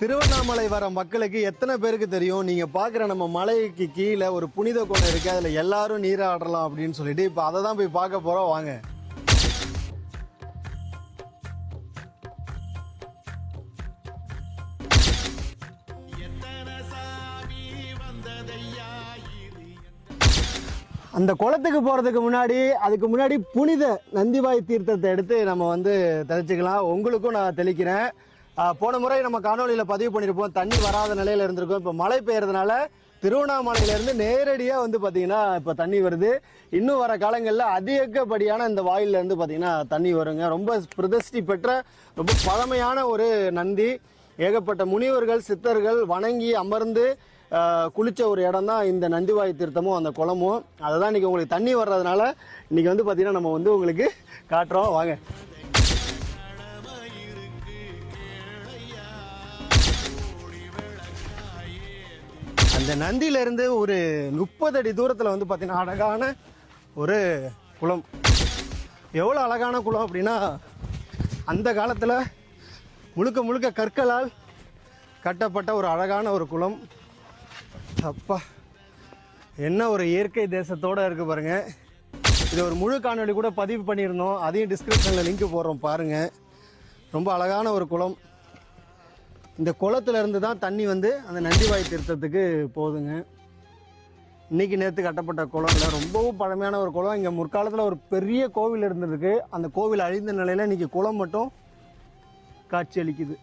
திருவண்ணாமலை வர மக்களுக்கு எத்தனை பேருக்கு தெரியும்? நீங்க பாக்குற நம்ம மலைக்கு கீழே ஒரு புனித கோணம் இருக்கு, அதுல எல்லாரும் நீராடலாம் அப்படின்னு சொல்லிட்டு இப்ப அதை தான் போய் பார்க்க போறோம். வாங்க. அந்த குளத்துக்கு போறதுக்கு முன்னாடி புனித நந்திவாய் தீர்த்தத்தை எடுத்து நம்ம வந்து தெளிச்சுக்கலாம். உங்களுக்கும் நான் தெளிக்கிறேன். போன முறை நம்ம காணொலியில் பதிவு பண்ணியிருப்போம், தண்ணி வராத நிலையில் இருந்திருக்கும். இப்போ மழை பெய்யறதுனால திருவண்ணாமலையிலேருந்து நேரடியாக வந்து பார்த்தீங்கன்னா இப்போ தண்ணி வருது. இன்னும் வர காலங்களில் அதிகப்படியான இந்த வாயிலிருந்து பார்த்தீங்கன்னா தண்ணி வருங்க. ரொம்ப பிரதிஷ்டி பெற்ற ரொம்ப பழமையான ஒரு நந்தி. ஏகப்பட்ட முனிவர்கள் சித்தர்கள் வணங்கி அமர்ந்து குளிச்ச ஒரு இடம் தான் இந்த நந்திவாய் தீர்த்தமும் அந்த குளமும். அதை தான் இன்றைக்கி உங்களுக்கு தண்ணி வர்றதுனால இன்றைக்கி வந்து பார்த்திங்கன்னா நம்ம வந்து உங்களுக்கு காட்டுறோம். வாங்க. அந்த நந்தியிலேருந்து ஒரு 30 அடி தூரத்தில் வந்து பார்த்திங்கன்னா அழகான ஒரு குளம். எவ்வளோ அழகான குளம் அப்படின்னா, அந்த காலத்தில் முழுக்க முழுக்க கற்களால் கட்டப்பட்ட ஒரு அழகான ஒரு குளம். அப்பா, என்ன ஒரு இயற்கை தேசத்தோடு இருக்குது பாருங்கள். இது ஒரு முழு காணொலி கூட பதிவு பண்ணியிருந்தோம், அதையும் டிஸ்கிரிப்ஷனில் லிங்க் போடுறோம் பாருங்கள். ரொம்ப அழகான ஒரு குளம். இந்த குளத்துலேருந்து தான் தண்ணி வந்து அந்த நந்திவாய் தீர்த்தத்துக்கு போகுதுங்க. இன்றைக்கி நேற்று கட்டப்பட்ட குளம் இல்லை, ரொம்பவும் பழமையான ஒரு குளம். இங்கே முற்காலத்தில் ஒரு பெரிய கோவில் இருந்திருக்கு. அந்த கோவில் அழிந்த நிலையில் இன்றைக்கி குளம் மட்டும் காட்சி அளிக்குது.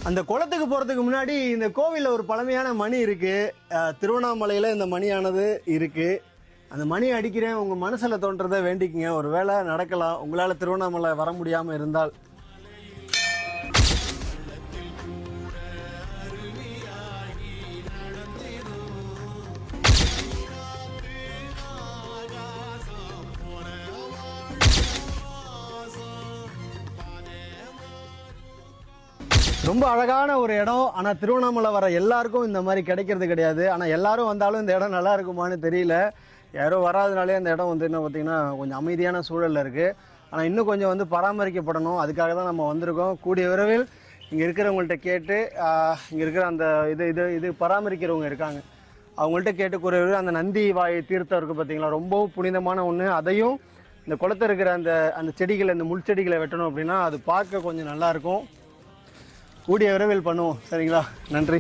அந்த குளத்துக்கு போகிறதுக்கு முன்னாடி இந்த கோவிலில் ஒரு பழமையான மணி இருக்குது. திருவண்ணாமலையில் இந்த மணியானது இருக்குது. அந்த மணி அடிக்கிறேன், உங்கள் மனசில் தோன்றதை வேண்டிக்குங்க. ஒரு வேளை நடக்கலாம், உங்களால் திருவண்ணாமலை வர முடியாமல் இருந்தால். ரொம்ப அழகான ஒரு இடம். ஆனால் திருவண்ணாமலை வர எல்லாருக்கும் இந்த மாதிரி கிடைக்கிறது கிடையாது. ஆனால் எல்லாரும் வந்தாலும் இந்த இடம் நல்லா இருக்குமான்னு தெரியல. யாரும் வராதனாலே அந்த இடம் வந்து என்ன பார்த்திங்கன்னா கொஞ்சம் அமைதியான சூழலில் இருக்குது. ஆனால் இன்னும் கொஞ்சம் வந்து பராமரிக்கப்படணும். அதுக்காக தான் நம்ம வந்திருக்கோம். கூடிய விரைவில் இங்கே இருக்கிறவங்கள்ட்ட கேட்டு, இங்கே இருக்கிற அந்த இது பராமரிக்கிறவங்க இருக்காங்க, அவங்கள்ட்ட கேட்டு கூடிய விரைவில் அந்த நந்தி வாய் தீர்த்தம் இருக்குது பார்த்திங்களா, ரொம்பவும் புனிதமான ஒன்று. அதையும் இந்த குளத்தில் இருக்கிற அந்த செடிகளை, இந்த முள் செடிகளை வெட்டணும் அப்படின்னா அது பார்க்க கொஞ்சம் நல்லாயிருக்கும். கூடிய விரைவில் பண்ணுவோம். சரிங்களா? நன்றி.